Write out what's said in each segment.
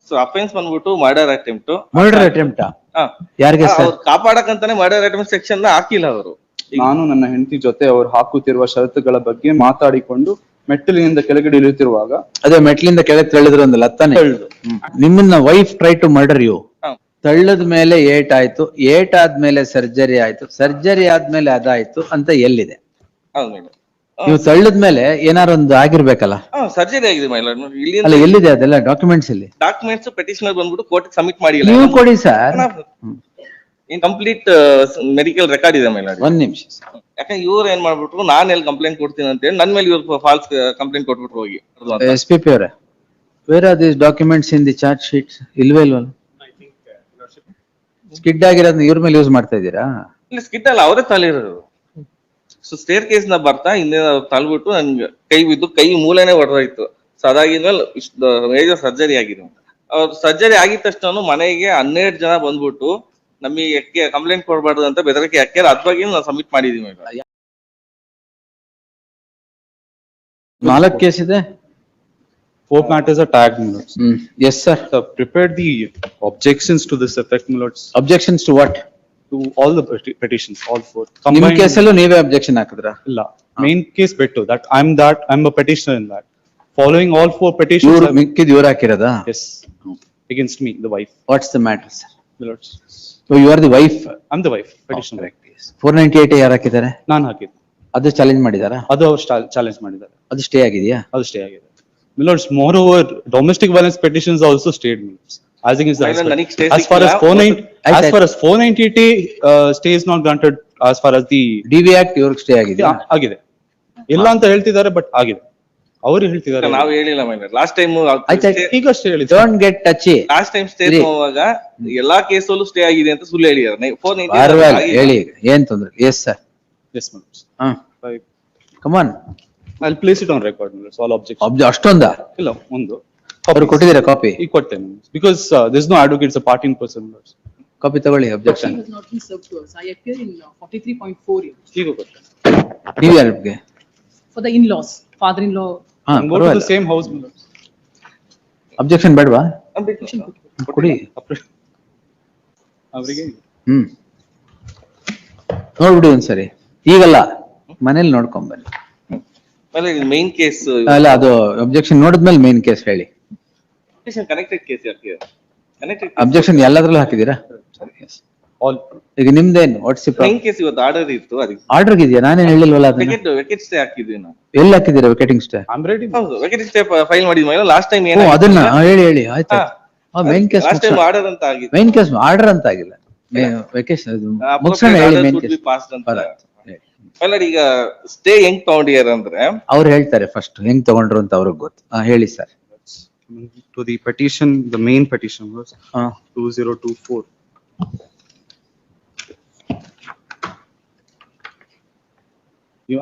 So offence ಬಂದ್ಬಿಟ್ಟು murder attempt. Murder attempt ಯಾರಿಗೆ sir? ಕಾಪಾಡಕಂತಾನೆ murder attempt section ಹಾಕಿಲ್ಲ ಅವರು. ನಾನು ನನ್ನ ಹೆಂಡತಿ ಜೊತೆ ಅವರು ಹಾಕುತ್ತಿರುವ ಷರತ್ತುಗಳ ಬಗ್ಗೆ ಮಾತಾಡಿಕೊಂಡು ಮೆಟ್ಟಿಲಿನಿಂದ ಕೆಳಗಡೆ ಇಳಿಯುತ್ತಿರುವಾಗ, ಅದೇ ಮೆಟ್ಲಿಂದ ಕೆಳಗೆ ತಳ್ಳಿದ್ರು ಅಂದಲ್ಲ, ಅತ್ತಾನೆ ನಿಮ್ಮನ್ನ wife try to murder you. ತಳ್ಳದ ಮೇಲೆ ಏಟ್ ಆಯ್ತು, ಏಟ್ ಆದ್ಮೇಲೆ ಸರ್ಜರಿ ಆಯ್ತು, ಸರ್ಜರಿ ಆದ್ಮೇಲೆ ಅದಾಯ್ತು ಅಂತ ಎಲ್ಲಿದೆ? ಹೌದು ಮೇಡಮ್. ನೀವು ತಳ್ಳದ ಮೇಲೆ ಏನಾರು ಒಂದು ಆಗಿರ್ಬೇಕಲ್ಲ. ಸರ್ಜರಿ ಆಗಿದೆ ಮೇಡಮ್. ಅಲ್ಲ, ಎಲ್ಲಿದೆ ಅದೆಲ್ಲ ಡಾಕ್ಯುಮೆಂಟ್ಸ್? ಇಲ್ಲಿ ಡಾಕ್ಯುಮೆಂಟ್ಸ್ ಪೆಟಿಷನರ್ ಬಂದ್ಬಿಟ್ಟು ಕೋರ್ಟ್ ಸಬ್ಮಿಟ್ ಮಾಡಿಲ್ಲ. ನೀವು ಕೊಡಿ ಸರ್. ಕಂಪ್ಲೀಟ್ ಮೆಡಿಕಲ್ ರೆಕಾರ್ಡ್ ಇದೆ ಮೇಡಮ್. ಒಂದ್ ನಿಮಿಷ. ಯಾಕಂದ್ರೆ ಇವ್ರು ಏನ್ ಮಾಡ್ಬಿಟ್ರು, ನಾನ್ ಎಲ್ಲಿ ಕಂಪ್ಲೇಂಟ್ ಕೊಡ್ತೀನಿ ಅಂತ ಹೇಳಿ ನನ್ ಮೇಲೆ ಇವ್ರು ಫಾಲ್ಸ್ ಕಂಪ್ಲೇಂಟ್ ಕೊಟ್ಬಿಟ್ರು ಹೋಗಿ. SPP ಅವರೇ, where are these documents in the charge sheets? ಇಲ್ವೇ ಇಲ್ವಲ್ಲ? ಸ್ಕಿಡ್ ಆಗಿರೋದನ್ನ ಇವ್ರ ಮೇಲೆ ಯೂಸ್ ಮಾಡ್ತಾ ಇದ್ದೀರಾ? ಇಲ್ಲ, ಸ್ಕಿಡ್ ಅಲ್ಲ, ಅವರೇ ತಲೆಯಿರೋದು. ಸೊ ಸ್ಟೇರ್ ಕೇಸ್ ನ ಬರ್ತಾ ಹಿಂದೆ ತಳ್ಬಿಟ್ಟು ನನ್ಗೆ ಕೈ ಬಿದ್ದು ಕೈ ಮೂಲೆನೆ ಹೊಡೆದೋಯ್ತು. ಸೊ ಅದಾಗಿದ್ಮೇಲೆ ಇಷ್ಟು ಮೇಜರ್ ಸರ್ಜರಿ ಆಗಿದೆ. ಅವ್ರು ಸರ್ಜರಿ ಆಗಿದ ತಕ್ಷಣ ಮನೆಗೆ 12 ಜನ ಬಂದ್ಬಿಟ್ಟು ನಮಗೆ ಕಂಪ್ಲೇಂಟ್ ಕೊಡಬಾರ್ದು ಅಂತ ಬೆದರಿಕೆ ಹಾಕ್ಯಾರ. ಅದ್ ಬಗ್ಗೆ ನಾವು ಸಬ್ಮಿಟ್ ಮಾಡಿದೀವಿ. 4 ಕೇಸ್ ಇದೆ. 4 matters are tagged, my lords. Yes sir. Prepared the objections to this effect, my lords. Objections to what? To all the petitions, all 4. ನಿಮ್ ಕೇಸಲ್ಲೂ ನೀವೇ ಅಬ್ಜೆಕ್ಷನ್ ಹಾಕಿದ್ರಾ? ಇಲ್ಲ, main case betto that I'm a petitioner in that. Following all 4 petitions. ಮಿಕ್ಕಿದ್ ಇವ್ರು ಹಾಕಿರೋದಾ? Yes, against me, the wife. What's the matter sir? My lords. So you are the wife? I'm the wife, petitioner. Correct, yes. 498 ಯಾರು ಹಾಕಿದ್ದಾರೆ? ನಾನು ಹಾಕಿದ್ದು. ಅದು challenge ಮಾಡಿದಾರಾ? ಅದು ಅವ್ರು challenge ಮಾಡಿದ್ದಾರೆ. ಅದು ಸ್ಟೇ ಆಗಿದೆಯಾ? ಅದು ಸ್ಟೇ ಆಗಿದೆ. My lords, moreover, domestic violence petitions also stayed, my lords. As against the husband. As far as 498 stay is not granted, as far as the DV Act ಇವ್ರಿಗೆ stay ಆಗಿದೆಯಾ? ಆಗಿದೆ. ಇಲ್ಲ ಅಂತ ಹೇಳ್ತಿದ್ದಾರೆ, ಬಟ್ ಆಗಿದೆ. ಅವರು ಹೇಳ್ತಿದ್ದಾರೆ. ನಾವು ಹೇಳಿಲ್ಲ ಮೈನರ್. ಲಾಸ್ಟ್ ಟೈಮ್ ಈಗ ಸ್ಟೇ ಹೇಳಿದ್ರು. Don't get touchy. Last time stay ಹೋಗುವಾಗ ಎಲ್ಲಾ ಕೇಸಲ್ಲೂ ಸ್ಟೇ ಆಗಿದೆ ಅಂತ ಸುಳ್ಳು ಹೇಳಿದ್ದಾರೆ. 498 ಹೇಳಿ, ಏನ್ ತೊಂದ್ರೆ? Yes sir. Yes, my lords. Come on. I'll place it on record, my lords. All objections. ಅಷ್ಟೊಂದಾ? ಇಲ್ಲ, ಒಂದು. ಅವ್ರು ಕೊಟ್ಟಿದ್ದೀರಾ ಕಾಪಿ? ಈಗ ಕೊಡ್ತೇನೆ. Because there's no advocate, it's a party in person, my lords. Copy ತಗೊಳ್ಳಿ. Objection. It has not been served to us. I appear in 43.4 ಈಗ ಕೊಡ್ತೇನೆ. ನೀವು ಯಾರಿಗೆ? for the in-laws, father-in-law. Go to the same house, my lords. Objection ಬೇಡವಾ? ಕೊಡಿ. ಅವರಿಗೆ ನೋಡ್ಬಿಡಿ ಒಂದ್ಸರಿ. ಈಗಲ್ಲ, ಮನೇಲಿ ನೋಡ್ಕೊಂಬನ್ನಿ. ಮೇನ್ ಕೇಸ್ ಅಲ್ಲ, ಅದು ಅಬ್ಜೆಕ್ಷನ್ ನೋಡಿದ್ಮೇಲೆ ಮೇನ್ ಕೇಸ್ ಹೇಳಿ. ಕನೆಕ್ಟೆಡ್ ಕೇಸ್ ಹಾಕಿದ್ದಾರೆ. ಕನೆಕ್ಟೆಡ್ ಅಬ್ಜೆಕ್ಷನ್ ಎಲ್ಲದ್ರಲ್ಲೂ ಹಾಕಿದೀರಾ? ಆಲ್. ಈಗ ನಿಮ್ದೇನು? ವಾಟ್ಸ್ ಮೇನ್ ಕೇಸ್ ಇವತ್ತು ಆರ್ಡರ್ ಇತ್ತು. ಅದಕ್ಕೆ ಆರ್ಡರ್ ಇದೆಯಾ? ನಾನೇನು ಹೇಳಿಲ್ವಲ್ಲ ಅದನ್ನ. ವೆಕೆಟ್ ಸ್ಟೇ ಹಾಕಿದ್ವಿ ನಾವು. ಎಲ್ಲಿ ಹಾಕಿದ್ದೀರಾ ವೆಕೆಟಿಂಗ್ ಸ್ಟೇ? I'm ready. ಹೌದು, ವೆಕೆಟ್ ಸ್ಟೇ ಫೈಲ್ ಮಾಡಿದ್ವಿ ಲಾಸ್ಟ್ ಟೈಮ್. ಓ, ಅದನ್ನ ಹೇಳಿ ಆಯ್ತು. Main case last time order ಅಂತ ಆಗಿದೆ. ಮೇನ್ ಕೇಸ್ ಆರ್ಡರ್ ಅಂತ ಆಗಿಲ್ಲ. ವೆಕೇಶನ್ ಮುಗಿಸೋಣ ಹೇಳಿ. ಮೇನ್ ಕೇಸ್ ಈಗ ಸ್ಟೇ ಹೆಂಗ್ ತಗೊಂಡಿದ್ದಾರೆ ಅಂದ್ರೆ ಅವ್ರು ಹೇಳ್ತಾರೆ ಫಸ್ಟ್ ಹೆಂಗ್ ತಗೊಂಡ್ರು ಅಂತ ಅವ್ರಿಗೆ ಗೊತ್ತು. ಹೇಳಿ sir. To the petition, the main petition was 2024.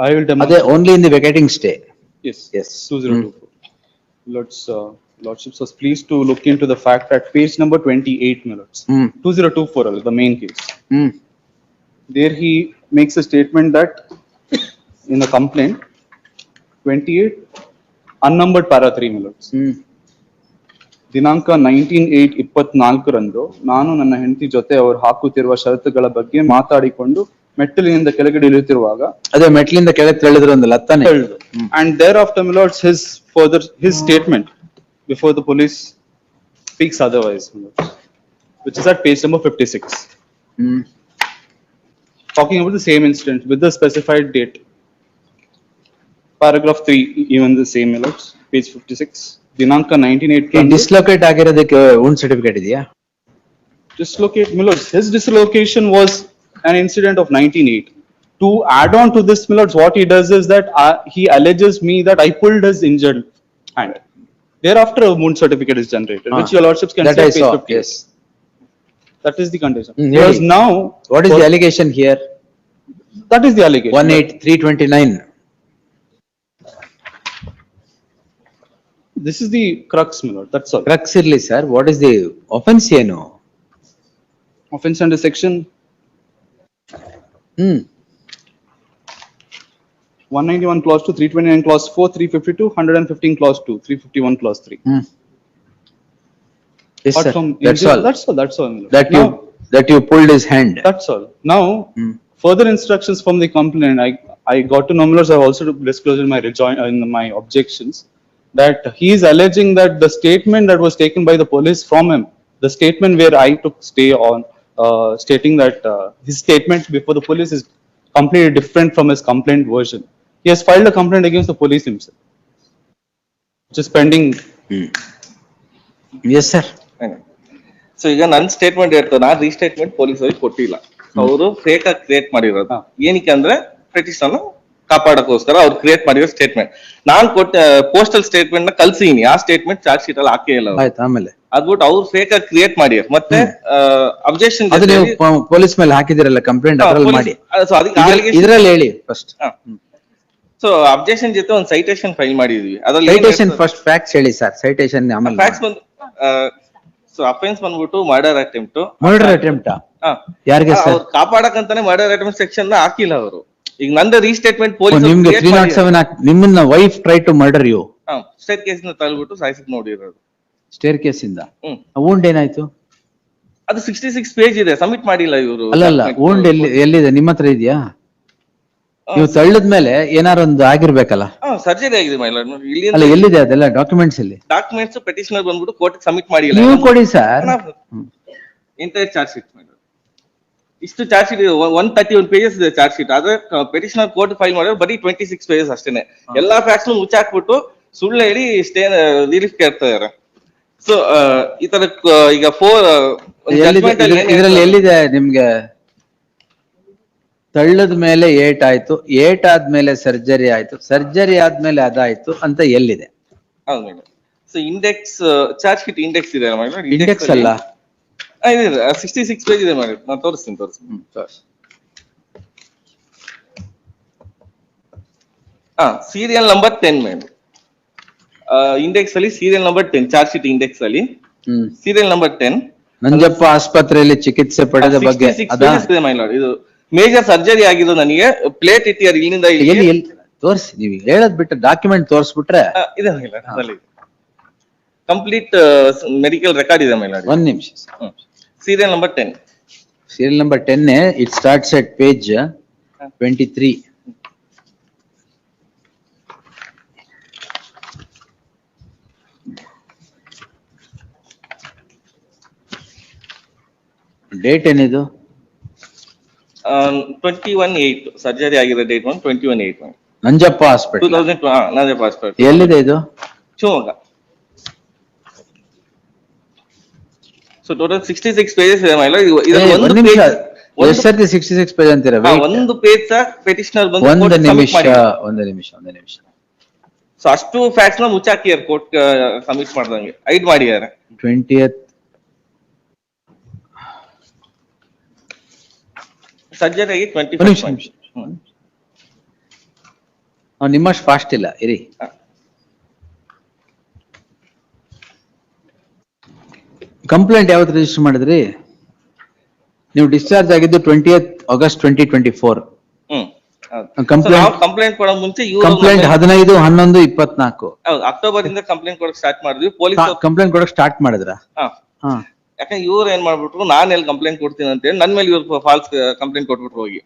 I will demonstrate. ಅದೇ only in the ವೆಕೇಟಿಂಗ್ stay. Yes. 2024. Lordships was pleased to look into the fact that page number 28, my lords. 2024, the main case. There he makes a statement that in the complaint 28 unnumbered para 3, my lords. ದಿನಾಂಕ 19/8/24 ರಂದು ನಾನು ನನ್ನ ಹೆಂಡತಿ ಜೊತೆ ಅವರು ಹಾಕುತ್ತಿರುವ ಷರತ್ತುಗಳ ಬಗ್ಗೆ ಮಾತಾಡಿಕೊಂಡು ಮೆಟ್ಟಿಲಿನಿಂದ ಕೆಳಗಡೆ ಇಳಿಯುತ್ತಿರುವಾಗ, ಅದೇ ಮೆಟ್ಲಿಂದ ಕೆಳಗೆ ತಳ್ಳಿದ್ರು ಅಂದಲ್ಲ, ಅತ್ತಾನೆ. And thereafter, my lords, his statement before the police speaks otherwise, my lords, which is at page number 56. Talking about the same incident with the specified date. Paragraph 3, even the same, my lords, page 56. ದಿನಾಂಕ 19/8. Dislocate ಆಗಿರೋದಕ್ಕೆ ಒಂದು certificate ಇದೆಯಾ? Dislocate, my lords, his dislocation was an incident of 19/8. To add on to this, my lords, what he does is that he alleges me that I pulled his injured hand. Thereafter, a wound certificate is generated, which your lordships can that see I at page saw. 50. Yes. That is the condition. Because now, what is the allegation here? that is the allegation. 18329. This is the crux, my lord. That's all. Crux irli sir. What is the offense ಏನು? Offense under section 191 clause 2, 329 clause 4, 352, 115 clause 2, 351 clause 3. Yes, Apart sir. from That's injury- all. That's all. my lord. Now, That you pulled his hand. that's all. Now, further instructions from the complainant, I got to know, my lords, I have also disclosed in my in my objections that he is alleging that the statement that was taken by the police from him, the statement where I took stay on, stating that his statement before the police is completely different from his complaint version. He has filed a complaint against the police himself, which is pending. Yes, sir. So ಈಗ ನನ್ನ statement ಇರ್ತದೆ, ನಾನ್ ರೀಸ್ಟೇಟ್ಮೆಂಟ್ ಪೊಲೀಸರಿಗೆ ಕೊಟ್ಟಿಲ್ಲ, ಅವರು fake ಆಗಿ create ಮಾಡಿರೋದು. ಹಾ. ಏನಕ್ಕೆ ಅಂದ್ರೆ ಪೆಟಿಷನ್ ಕಾಪಾಡಕ್ಕೋಸ್ಕರ ಅವ್ರು ಕ್ರಿಯೇಟ್ ಮಾಡಿರೋ ಸ್ಟೇಟ್ಮೆಂಟ್. ನಾನ್ ಕೊಟ್ಟ ಪೋಸ್ಟಲ್ ಸ್ಟೇಟ್ಮೆಂಟ್ ನ ಕಲ್ಸಿದೀನಿ, ಆ ಸ್ಟೇಟ್ಮೆಂಟ್ ಚಾರ್ಜ್ ಶೀಟ್ ಅಲ್ಲಿ ಹಾಕೇ ಇಲ್ಲ ಅವ್ರು. ಆಯ್ತು, ಆಮೇಲೆ ಅದ್ಬಿಟ್ಟು ಅವ್ರು ಫೇಕ್ ಆಗಿ ಕ್ರಿಯೇಟ್ ಮಾಡ್ಯಾರ. ಮತ್ತೆ ಅಬ್ಜೆಕ್ಷನ್ ಅದು ನೀವು ಪೊಲೀಸ್ ಮೇಲೆ ಹಾಕಿದಿರಲ್ಲ ಕಂಪ್ಲೇಂಟ್, ಅದ್ರಲ್ಲಿ ಮಾಡಿ. ಇದ್ರಲ್ಲಿ ಹೇಳಿ ಫಸ್ಟ್. ಸೊ ಅಬ್ಜೆಕ್ಷನ್ ಜೊತೆ ಒಂದು ಸೈಟೇಷನ್ ಫೈಲ್ ಮಾಡಿದ್ವಿ. ಅದ್ರಲ್ಲಿ ಸೈಟೇಷನ್ ಫಸ್ಟ್ ಫ್ಯಾಕ್ಟ್ಸ್ ಹೇಳಿ ಸರ್, ಸೈಟೇಷನ್ ಆಮೇಲೆ. ಫ್ಯಾಕ್ಟ್ಸ್ ಬಂದು ಸೊ ಅಫೆನ್ಸ್ ಬಂದ್ಬಿಟ್ಟು ಮರ್ಡರ್ ಅಟೆಂಪ್ಟ್. ಮರ್ಡರ್ ಅಟೆಂಪ್ಟ್ ಯಾರಿಗೆ ಸರ್? ಅವ್ರು ಕಾಪಾಡಕಂತಾನೆ ಮರ್ಡರ್ ಅಟೆಂಪ್ಟ್ ಸೆಕ್ಷನ್ ನ ಹಾಕಿಲ್ಲ ಅವರು. ಈಗ ನಂದು ರೀಸ್ಟೇಟ್ಮೆಂಟ್ ನಿಮ್ಗೆ ಪೊಲೀಸ್ 307 ನಿಮ್ಮನ್ನ wife try to murder you, state case ನ ತಳ್ಬಿಟ್ಟು ಸಾಯಿಸಕ್ ನೋಡಿರೋದು. ಸ್ಟೇರ್ ಕೇಸ್ ಇಂದ. ಹ್ಮ್. ವೂಂಡ್ ಏನಾಯ್ತು? ಅದು 66 ಪೇಜ್ ಇದೆ, ಸಬ್ಮಿಟ್ ಮಾಡಿಲ್ಲ ಇವರು. ಅಲ್ಲ ವೂಂಡ್ ಎಲ್ಲಿದೆ? ನಿಮ್ಮ ಹತ್ರ ಇದೆಯಾ? ನೀವು ತಳ್ಳದ್ಮೇಲೆ ಏನಾರು ಒಂದು ಆಗಿರ್ಬೇಕಲ್ಲ. ಸರ್ಜರಿ ಆಗಿದೆ ಮೈಲಾಡ್. ಇಲ್ಲಿ ಅಲ್ಲ ಎಲ್ಲಿದೆ ಅದೆಲ್ಲ ಡಾಕ್ಯುಮೆಂಟ್ಸ್ ಅಲ್ಲಿ? ಡಾಕ್ಯುಮೆಂಟ್ಸ್ ಪೆಟಿಷನರ್ ಬಂದ್ಬಿಟ್ಟು ಕೋರ್ಟ್ ಸಬ್ಮಿಟ್ ಮಾಡಿಲ್ಲ. ನೀವು ಕೊಡಿ ಸರ್. ಎಂಟೈರ್ ಚಾರ್ಜ್ ಶೀಟ್ ಇಷ್ಟು ಚಾರ್ಜ್ ಶೀಟ್ 131 ಪೇಜಸ್ ಇದೆ ಚಾರ್ಜ್ ಶೀಟ್. ಆದ್ರೆ ಪೆಟಿಷನರ್ ಕೋರ್ಟ್ ಫೈಲ್ ಮಾಡಿದ್ರೆ ಬರೀ 26 ಪೇಜಸ್ ಅಷ್ಟೇನೆ. ಎಲ್ಲಾ ಫ್ಯಾಕ್ಟ್ಸ್ ಮುಚ್ಚಾಕ್ಬಿಟ್ಟು ಸುಳ್ಳು ಹೇಳಿ ಸ್ಟೇ ರಿಲೀಫ್ ಕೇಳ್ತಾ ಇದಾರೆ. ಸೊ ಈ ತರ ಈಗ ಇದ್ರಲ್ಲಿ ಎಲ್ಲಿದೆ ನಿಮ್ಗೆ? ತಳ್ಳದ ಮೇಲೆ ಏಟ್ ಆಯ್ತು, ಏಟ್ ಆದ್ಮೇಲೆ ಸರ್ಜರಿ ಆಯ್ತು, ಸರ್ಜರಿ ಆದ್ಮೇಲೆ ಅದಾಯ್ತು ಅಂತ ಎಲ್ಲಿದೆ? ಹೌದು madam. So index charge sheet index ಇದೆ ಮೇಡಮ್. ಇಂಡೆಕ್ಸ್ ಅಲ್ಲ, 66 ಪೇಜ್ ಇದೆ ಮೇಡಮ್. ನಾನು ತೋರಿಸ್ತೀನಿ. Serial number 10 madam. ಇಂಡೆಕ್ಸ್ ಅಲ್ಲಿ serial number 10, charge sheet index ಅಲ್ಲಿ ಸೀರಿಯಲ್ ನಂಬರ್ 10. ನಂಜಪ್ಪ ಆಸ್ಪತ್ರೆಯಲ್ಲಿ ಚಿಕಿತ್ಸೆ ಪಡೆದ ಬಗ್ಗೆ 66 pages ಇದೆ ಮೈಲಾಡ್. ಇದು ಮೇಜರ್ ಸರ್ಜರಿ ಆಗಿದ್ದು ನನಗೆ. ಪ್ಲೇಟ್ ಇಟ್ಟಿಯಾರ ಇಲ್ಲಿಂದ ಎಲ್ಲಿ ತೋರಿಸಿ, ನೀವು ಹೇಳದ್ ಬಿಟ್ಟು ಡಾಕ್ಯುಮೆಂಟ್ ತೋರಿಸ್ಬಿಟ್ರೆ. ಇದೆ ಮೈಲಾಡ್, ಕಂಪ್ಲೀಟ್ ಮೆಡಿಕಲ್ ರೆಕಾರ್ಡ್ ಇದೆ ಮೈಲಾಡ್. ಒಂದ್ ನಿಮಿಷ. Serial number 10. Serial number 10 it starts at page 23. Date ಏನಿದು? 21/8 ಸರ್ಜರಿ ಆಗಿರೋ date 21/8 Nanjappa hospital 2002. Nanjappa hospital. ಎಲ್ಲಿದೆ ಇದು? ಶಿವಮೊಗ್ಗ. ಸೊ ಟೋಟಲ್ 66 ಪೇಜಸ್ ಇದೆ ಮೈಲಾಡ್. ಒಂದು ನಿಮಿಷ, ಎಷ್ಟು ಸರ್ತಿ 66 ಪೇಜ್ ಅಂತೀರಾ? ಒಂದು ಪೇಜ್ ಪೆಟಿಷನರ್ ಬಂದು ಒಂದು ನಿಮಿಷ. ಸೊ ಅಷ್ಟು ಫ್ಯಾಕ್ಟ್ಸ್ ನ ಮುಚ್ಚಾಕಿಯಾರ ಕೋರ್ಟ್ ಸಬ್ಮಿಟ್ ಮಾಡ್ದಂಗೆ ಐಡ್ ಮಾಡಿದ್ದಾರೆ. 20th ಸರ್ಜರಿ ಆಗಿ 25 ನಿಮಿಷ. ನಿಮ್ಮಷ್ಟು ಫಾಸ್ಟ್ ಇಲ್ಲ ಇರಿ. ಕಂಪ್ಲೇಂಟ್ ಯಾವತ್ತು ರಿಜಿಸ್ಟರ್ ಮಾಡಿದ್ರಿ ನೀವು? ಡಿಸ್ಚಾರ್ಜ್ ಆಗಿದ್ದು 20th August 2024. ಕಂಪ್ಲೇಂಟ್ ಕೊಡೋ ಮುಂಚೆ ಕಂಪ್ಲೇಂಟ್ 15/11/24. ಹೌದು, ಅಕ್ಟೋಬರ್ ಇಂದ ಕಂಪ್ಲೇಂಟ್ ಕೊಡಕ್ ಸ್ಟಾರ್ಟ್ ಮಾಡಿದ್ವಿ. ಪೊಲೀಸ್ ಕಂಪ್ಲೇಂಟ್ ಕೊಡಕ್ ಸ್ಟಾರ್ಟ್ ಮಾಡಿದ್ರ? ಯಾಕಂದ್ರೆ ಇವ್ರು ಏನ್ ಮಾಡ್ಬಿಟ್ರು, ನಾನ್ ಎಲ್ಲಿ ಕಂಪ್ಲೇಂಟ್ ಕೊಡ್ತೀನಿ ಅಂತ ಹೇಳಿ ನನ್ ಮೇಲೆ ಇವ್ರು ಫಾಲ್ಸ್ ಕಂಪ್ಲೇಂಟ್ ಕೊಟ್ಬಿಟ್ರು ಹೋಗಿ.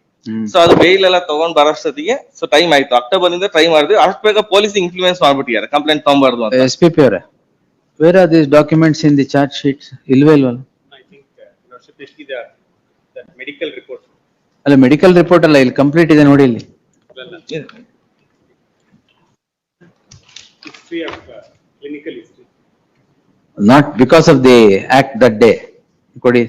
ಸೊ ಅದು ಬೇಲ್ ಎಲ್ಲ ತಗೊಂಡ್ ಬರೋಷ್ಟೊತ್ತಿಗೆ ಸೊ ಟೈಮ್ ಆಯ್ತು. ಅಕ್ಟೋಬರ್ ಇಂದ ಟ್ರೈ ಮಾಡಿದ್ವಿ. ಅಷ್ಟು ಬೇಗ ಪೊಲೀಸ್ ಇನ್ಫ್ಲೂಯೆನ್ಸ್ ಮಾಡ್ಬಿಟ್ಟಿದ್ದಾರೆ ಕಂಪ್ಲೇಂಟ್ ತಗೊಂಬಾರ್ದು ಅಂತ. SPP ಅವರೇ, where are these documents in the charge sheets? ಇಲ್ವಲ್ಲ? ಮೆಡಿಕಲ್ ರಿಪೋರ್ಟ್ ಅಲ್ಲ, ಮೆಡಿಕಲ್ ರಿಪೋರ್ಟ್ ಅಲ್ಲ, ಇಲ್ಲಿ ಕಂಪ್ಲೀಟ್ ಇದೆ ನೋಡಿ. ಇಲ್ಲಿ history of clinical history. Not because of the act that day. ಕೊಡಿ.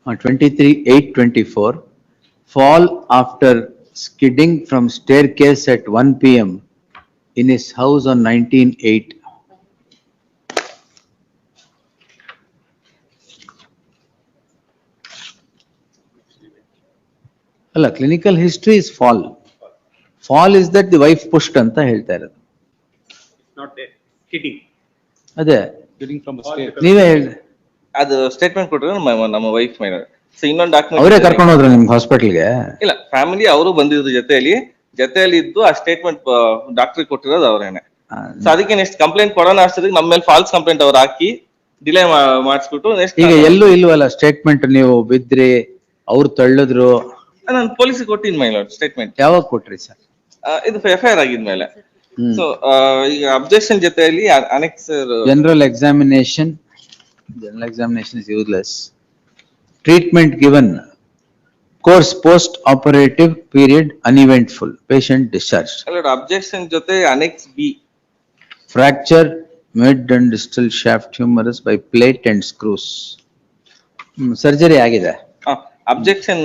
On 23/8/24, fall after skidding from staircase at 1 p.m. in his house on 19/8. ಅಲ್ಲ, clinical history is fall. Fall is that the wife ಪುಷ್ಟ್ ಅಂತ ಹೇಳ್ತಾ ಇರೋದು. Not there. Kidding. ಅದೇ Getting from the state. ನೀವೇ ಹೇಳಿ. ಅದು statement ಕೊಟ್ಟರೆ ನಮ್ಮ ವೈಫ್ ಮೇಲೆ ಸೊ ಇನ್ನೊಂದು ಅವರೇ ಡಾಕ್ಯುಮೆಂಟ್ ಕರ್ಕೊಂಡು ಹೋದ್ರು ನಿಮ್ಗೆ ಹಾಸ್ಪಿಟಲ್ಗೆ? ಇಲ್ಲ, ಫ್ಯಾಮಿಲಿ ಅವರು ಬಂದಿದ್ರು ಜೊತೆಯಲ್ಲಿ ಇದ್ದು ಆ ಸ್ಟೇಟ್ಮೆಂಟ್ ಡಾಕ್ಟರ್ ಕೊಟ್ಟಿರೋದು ಅವರೇನೆ. ಸೊ ಅದಕ್ಕೆ ನೆಕ್ಸ್ಟ್ ಕಂಪ್ಲೇಂಟ್ ಕೊಡೋಣ ಅಷ್ಟೊತ್ತಿಗೆ ನಮ್ಮ ಮೇಲೆ ಫಾಲ್ಸ್ ಕಂಪ್ಲೇಂಟ್ ಅವ್ರು ಹಾಕಿ ಡಿಲೇ ಮಾಡಿಸ್ಬಿಟ್ಟು ನೆಕ್ಸ್ಟ್ ಈಗ ಎಲ್ಲೂ ಇಲ್ವಲ್ಲ ಸ್ಟೇಟ್ಮೆಂಟ್, ನೀವು ಬಿದ್ರಿ ಅವ್ರು ತಳ್ಳಿದ್ರು, ನಾನು ಪೊಲೀಸಿಗೆ ಕೊಟ್ಟಿನಿ ಮೈ ಲಾರ್ಡ್ ಸ್ಟೇಟ್ಮೆಂಟ್. ಯಾವಾಗ ಕೊಟ್ರಿ ಸರ್? ಇದು FIR ಆಗಿದ್ಮೇಲೆ. ಸೊ ಈಗ ಅಬ್ಜೆಕ್ಷನ್ ಜೊತೆಯಲ್ಲಿ annexe general examination is useless. Treatment given, course post operative period uneventful, patient discharged. Objection ಜೊತೆ annex B, Fracture mid and distal shaft humerus by plate and screws. Surgery ಆಗಿದೆ. Objection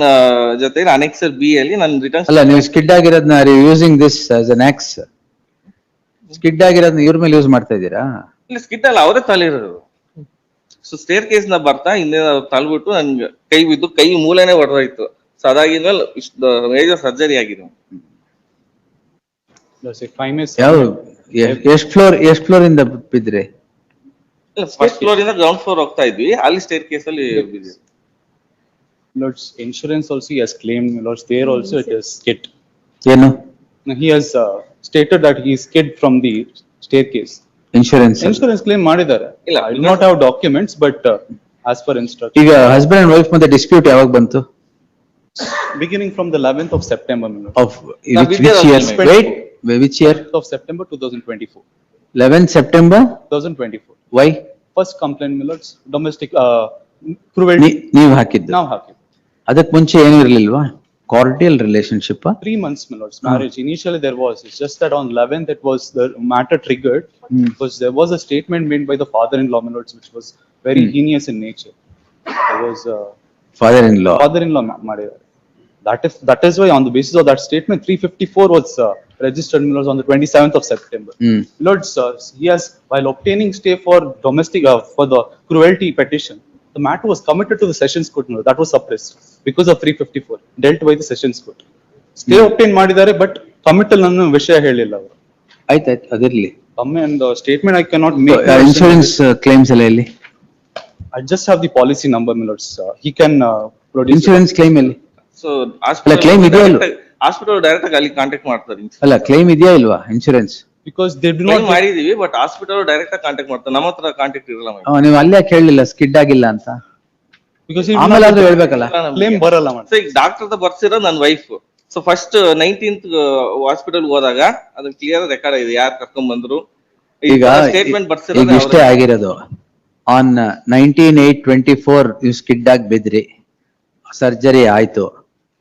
ಜೊತೆ annex B ಅಲ್ಲಿ ನಾನು return ಅಲ್ಲ, ನೀವು skid ಆಗಿರೋದನ್ನ using this as an axe, ಸ್ಕಿಡ್ ಆಗಿರೋದನ್ನ ಇವ್ರ ಮೇಲೆ ಯೂಸ್ ಮಾಡ್ತಾ ಇದ್ದೀರಾ? ಇಲ್ಲ, ಸ್ಕಿಡ್ ಅಲ್ಲ, ಅವರೇ ತಳ್ಳಿರೋದು. ಸೊ ಸ್ಟೇರ್ ಕೇಸ್ ನ ಬರ್ತಾ ಹಿಂದೆ ತಳ್ಬಿಟ್ಟು ನನ್ಗೆ ಕೈ ಬಿದ್ದು ಕೈ ಮೂಲೆನೆ ಹೊಡೆದೋಯ್ತು. ಸೊ ಅದಾಗಿದ್ಮೇಲೆ ಮೇಜರ್ ಸರ್ಜರಿ ಆಗಿದೆ. If I may ಯಾವ ಎಷ್ಟ್ ಫ್ಲೋರ್ ಇಂದ ಬಿದ್ರಿ? ಫಸ್ಟ್ ಫ್ಲೋರ್ ಇಂದ ಗ್ರೌಂಡ್ ಫ್ಲೋರ್ ಹೋಗ್ತಾ ಇದ್ವಿ, ಅಲ್ಲಿ ಸ್ಟೇರ್ ಕೇಸ್ ಅಲ್ಲಿ ಬಿದ್ದಿದ್ವಿ. Lord's insurance also he has claimed, Lord's there also it is skid. ಏನು Now, he has stated that he is skid from the staircase. Insurance? Insurance claim ಮಾಡಿದ್ದಾರೆ. ಇಲ್ಲ, I do not have documents, but as per instruction, ಈಗ husband and wife ಮಧ್ಯೆ dispute ಯಾವಾಗ ಬಂತು? beginning from the 11th of September, my lord. Of which year? Wait, which year? 11th of September 2024. 11 September? 2024. Why? First complaint, my lords, domestic cruelty. ನೀವ್ ಹಾಕಿದ್ದು? Now happy. ಅದಕ್ ಮುಂಚೆ ಏನು ಇರ್ಲಿಲ್ವಾ? Cordial relationship? 3 months, my lords, marriage. Initially there was, it's just that on 11th it was the matter triggered because there was a statement made by the father-in-law, my lords, which was very heinous in nature. There was father in law? father-in-law ಮಾಡಿದ್ದಾರೆ. That is why on the basis of that statement 354 was registered, my lords, on the 27th of September. Lords, he has, while obtaining stay for domestic for the cruelty petition, the matter was committed to the sessions court, my lord. That was suppressed because of 354 dealt by the sessions court. Stay obtained ಮಾಡಿದ್ದಾರೆ, but committal ಅನ್ನೋ ವಿಷಯ ಹೇಳಿಲ್ಲ ಅವರು. ಆಯ್ತಾಯ್ತು, ಅದಿರ್ಲಿ. And statement I cannot make. Insurance claims ಎಲ್ಲ ಎಲ್ಲಿ? I just have the policy number, my lords. He can produce. Insurance claim ಎಲ್ಲಿ? ಸೊ claim ಇದೆಯಾ ಇಲ್ವಾ? ಹಾಸ್ಪಿಟಲ್ ಡೈರೆಕ್ಟ್ ಆಗಿ ಅಲ್ಲಿ ಕಾಂಟ್ಯಾಕ್ಟ್ ಮಾಡ್ತಾರೆ. ಅಲ್ಲ, ಕ್ಲೈಮ್ ಇದೆಯಾ ಇಲ್ವಾ insurance? Because they do claim not. ಮಾಡಿದೀವಿ, ಬಟ್ ಹಾಸ್ಪಿಟಲ್ ಡೈರೆಕ್ಟ್ ಆಗಿ ಕಾಂಟ್ಯಾಕ್ಟ್ ಮಾಡ್ತಾರೆ. ನಮ್ಮ ಹತ್ರ ಕಾಂಟ್ಯಾಕ್ಟ್ ಇರಲ್ಲ. ನೀವು ಅಲ್ಲೇ ಕೇಳಲಿಲ್ಲ ಸ್ಕಿಡ್ ಆಗಿಲ್ಲ ಅಂತ? Because he ಆಮೇಲೆ ಆದ್ರೂ ಹೇಳ್ಬೇಕಲ್ಲ. claim ಬರಲ್ಲ madam. ಸೊ ಈಗ ಡಾಕ್ಟರ್ ಬರ್ಸಿರೋ ನನ್ನ wife. So first 19th hospital ಹೋದಾಗ ಅದು ಕ್ಲಿಯರ್ ರೆಕಾರ್ಡ್ ಇದೆ, ಯಾರು ಕರ್ಕೊಂಡ್ ಬಂದ್ರು. ಈಗ ಸ್ಟೇಟ್ಮೆಂಟ್ ಈಗ ಬರ್ಸಿರೋದು ಇಷ್ಟೇ ಆಗಿರೋದು. ಆನ್ 19/8/24 ನೀವು ಸ್ಕಿಡ್ ಆಗಿ ಬಿದ್ರಿ, ಸರ್ಜರಿ ಆಯ್ತು,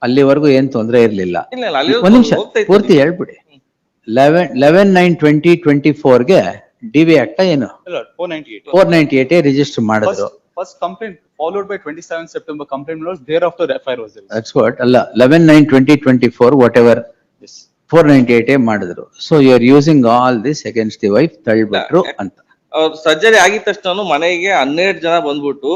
ಅಲ್ಲಿವರೆಗೂ ಏನ್ ತೊಂದ್ರೆ ಇರ್ಲಿಲ್ಲ. ಇಲ್ಲ, ಇಲ್ಲ, ಅಲ್ಲಿ ಒಂದ್ ನಿಮಿಷ ಹೋಗ್ತಾ ಇತ್ತು. ಪೂರ್ತಿ ಹೇಳ್ಬಿಡಿ. 11/9/2024 DV ಆಕ್ಟ ಏನು? 498. 498 ರಿಜಿಸ್ಟರ್ ಮಾಡಿದ್ರು. First complaint followed by 27 September complaint, my lords. Thereafter FIR was there. That's what. ಅಲ್ಲ, 11/9/2024 ವಾಟ್ ಎವರ್ Yes. 498 ಮಾಡಿದ್ರು. So you are using all this against the wife, ತಳ್ಳಿಬಿಟ್ರು ಅಂತ. ಅವ್ರು ಸರ್ಜರಿ ಆಗಿದ ತಕ್ಷಣ ಮನೆಗೆ 12 ಜನ ಬಂದ್ಬಿಟ್ಟು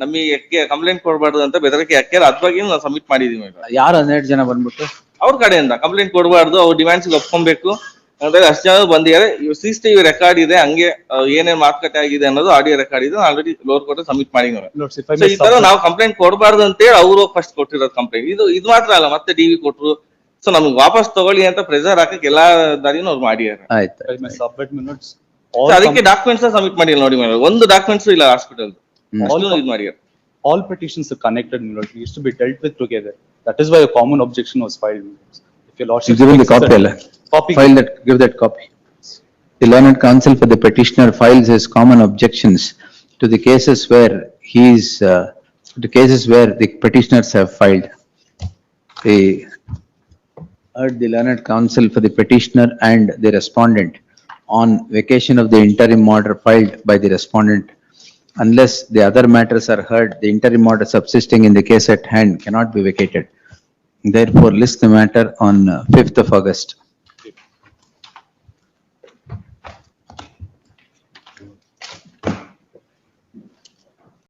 ನಮಗೆ ಕಂಪ್ಲೇಂಟ್ ಕೊಡಬಾರ್ದು ಅಂತ ಬೆದರಿಕೆ ಹಾಕ್ಯಾರ. ಅದ್ ಬಗ್ಗೆ ನಾವು ಸಬ್ಮಿಟ್ ಮಾಡಿದೀವಿ. ಯಾರು 12 ಜನ ಬಂದ್ಬಿಟ್ಟು? ಅವ್ರ ಕಡೆಯಿಂದ ಕಂಪ್ಲೇಂಟ್ ಕೊಡಬಾರ್ದು, ಅವ್ರ ಡಿಮ್ಯಾಂಡ್ಸ್ ಒಪ್ಕೊಬೇಕು ಅಂದ್ರೆ ಅಷ್ಟು ಜನ ಬಂದಿದ್ದಾರೆ. CCTV ರೆಕಾರ್ಡ್ ಇದೆ, ಹಂಗೆ ಏನೇನ್ ಮಾತುಕತೆ ಆಗಿದೆ ಅನ್ನೋದು ಆಡಿಯೋ ರೆಕಾರ್ಡ್ ಇದೆ. ಆಲ್ರೆಡಿ ಲೋರ್ ಕೋರ್ಟ್ ಸಬ್ಮಿಟ್ ಮಾಡಿದ್ವಿ. Lords, if I so may ಈ ತರ ನಾವು ಕಂಪ್ಲೇಂಟ್ ಕೊಡಬಾರ್ದು ಅಂತೇಳಿ ಅವರು ಫಸ್ಟ್ ಕೊಟ್ಟಿರೋದು ಕಂಪ್ಲೇಂಟ್. ಇದು ಮಾತ್ರ ಅಲ್ಲ, ಮತ್ತೆ DV ಕೊಟ್ರು. ಸೊ ನಮ್ಗೆ ವಾಪಸ್ ತಗೊಳ್ಳಿ ಅಂತ ಪ್ರೆಸರ್ ಹಾಕಕ್ಕೆ ಎಲ್ಲಾ ದಾರಿನೂ ಅವ್ರು ಮಾಡಿದ್ದಾರೆ. ಆಯ್ತು. I may submit, my lords. So ಅದಕ್ಕೆ ಡಾಕ್ಯುಮೆಂಟ್ಸ್ ಸಬ್ಮಿಟ್ ಮಾಡಿಲ್ಲ ನೋಡಿ ಮೇಡಮ್, ಒಂದು ಡಾಕ್ಯುಮೆಂಟ್ಸ್ ಇಲ್ಲ ಹಾಸ್ಪಿಟಲ್. ಇದು ಮಾಡಿದ್ದಾರೆ. All petitions are connected, my lord. It used to be dealt with together. That is why a common objection was filed, my lords. If your lordship. You given the copy ಅಲ್ಲ? Copy. File that, give that copy. The learned counsel for the petitioner files his common objections to the cases where the cases where the petitioners have filed. The the learned counsel for the petitioner and the respondent on vacation of the interim order filed by the respondent. Unless the other matters are heard, the interim order subsisting in the case at hand cannot be vacated. Therefore, list the matter on 5th of August.